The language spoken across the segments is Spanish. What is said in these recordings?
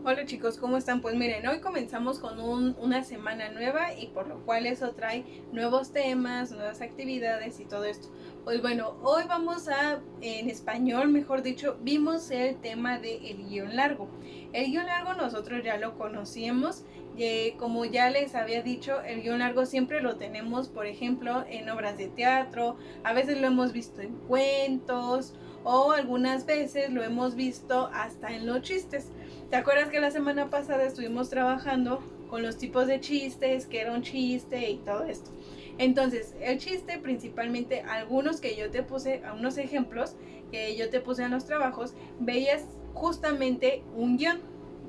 Hola chicos, ¿cómo están? Pues miren, hoy comenzamos con una semana nueva y por lo cual eso trae nuevos temas, nuevas actividades y todo esto. Pues bueno, hoy vamos en español, mejor dicho, vimos el tema del guión largo. El guión largo nosotros ya lo conocíamos, como ya les había dicho, el guión largo siempre lo tenemos, por ejemplo, en obras de teatro, a veces lo hemos visto en cuentos o algunas veces lo hemos visto hasta en los chistes. ¿Te acuerdas que la semana pasada estuvimos trabajando con los tipos de chistes, que era un chiste y todo esto? Entonces, el chiste principalmente, algunos que yo te puse, a unos ejemplos que yo te puse en los trabajos, veías justamente un guión.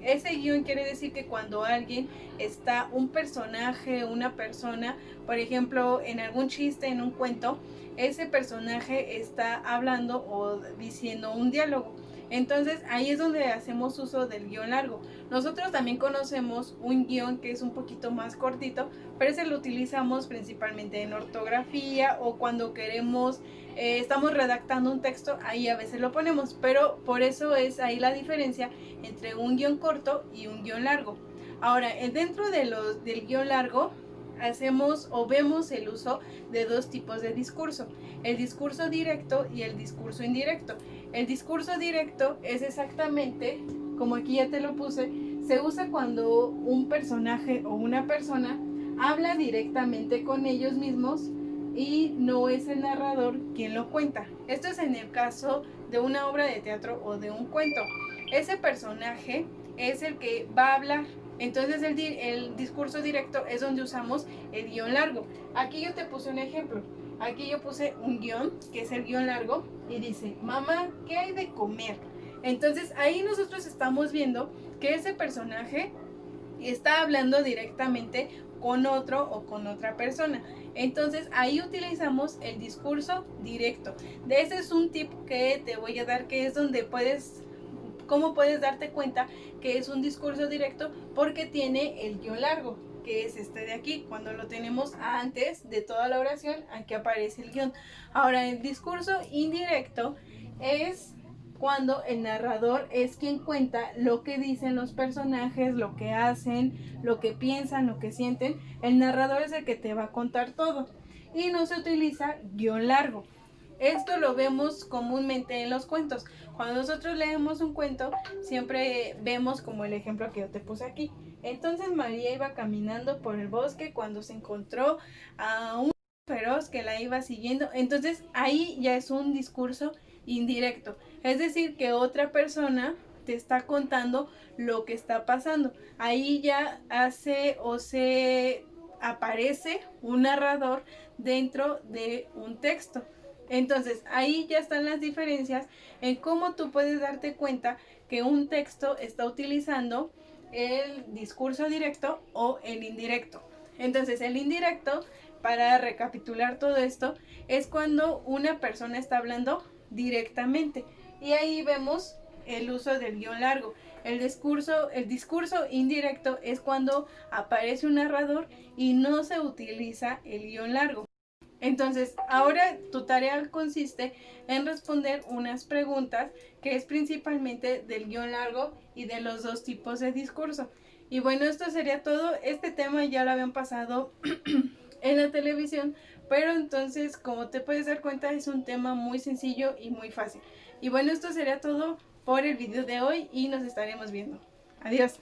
Ese guión quiere decir que cuando alguien está, un personaje, una persona, por ejemplo, en algún chiste, en un cuento, ese personaje está hablando o diciendo un diálogo. Entonces ahí es donde hacemos uso del guión largo. Nosotros también conocemos un guión que es un poquito más cortito, pero ese lo utilizamos principalmente en ortografía o cuando queremos, estamos redactando un texto, ahí a veces lo ponemos, pero por eso es ahí la diferencia entre un guión corto y un guión largo. Ahora, dentro del guión largo, hacemos o vemos el uso de dos tipos de discurso, el discurso directo y el discurso indirecto. El discurso directo es exactamente, como aquí ya te lo puse, se usa cuando un personaje o una persona habla directamente con ellos mismos y no es el narrador quien lo cuenta. Esto es en el caso de una obra de teatro o de un cuento. Ese personaje es el que va a hablar. Entonces el discurso directo es donde usamos el guión largo. Aquí yo te puse un ejemplo. Aquí yo puse un guión, que es el guión largo, y dice, mamá, ¿qué hay de comer? Entonces ahí nosotros estamos viendo que ese personaje está hablando directamente con otro o con otra persona. Entonces ahí utilizamos el discurso directo. De ese es un tip que te voy a dar, que es donde cómo puedes darte cuenta que es un discurso directo, porque tiene el guión largo, que es este de aquí. Cuando lo tenemos antes de toda la oración, aquí aparece el guión. Ahora, el discurso indirecto es cuando el narrador es quien cuenta lo que dicen los personajes, lo que hacen, lo que piensan, lo que sienten. El narrador es el que te va a contar todo y no se utiliza guión largo. Esto lo vemos comúnmente en los cuentos. Cuando nosotros leemos un cuento, siempre vemos como el ejemplo que yo te puse aquí. Entonces María iba caminando por el bosque cuando se encontró a un feroz que la iba siguiendo. Entonces ahí ya es un discurso indirecto. Es decir, que otra persona te está contando lo que está pasando. Ahí ya hace o se aparece un narrador dentro de un texto. Entonces, ahí ya están las diferencias en cómo tú puedes darte cuenta que un texto está utilizando el discurso directo o el indirecto. Entonces, el indirecto, para recapitular todo esto, es cuando una persona está hablando directamente. Y ahí vemos el uso del guión largo. El discurso indirecto es cuando aparece un narrador y no se utiliza el guión largo. Entonces, ahora tu tarea consiste en responder unas preguntas que es principalmente del guión largo y de los dos tipos de discurso. Y bueno, esto sería todo. Este tema ya lo habían pasado en la televisión, pero entonces, como te puedes dar cuenta, es un tema muy sencillo y muy fácil. Y bueno, esto sería todo por el video de hoy y nos estaremos viendo. Adiós.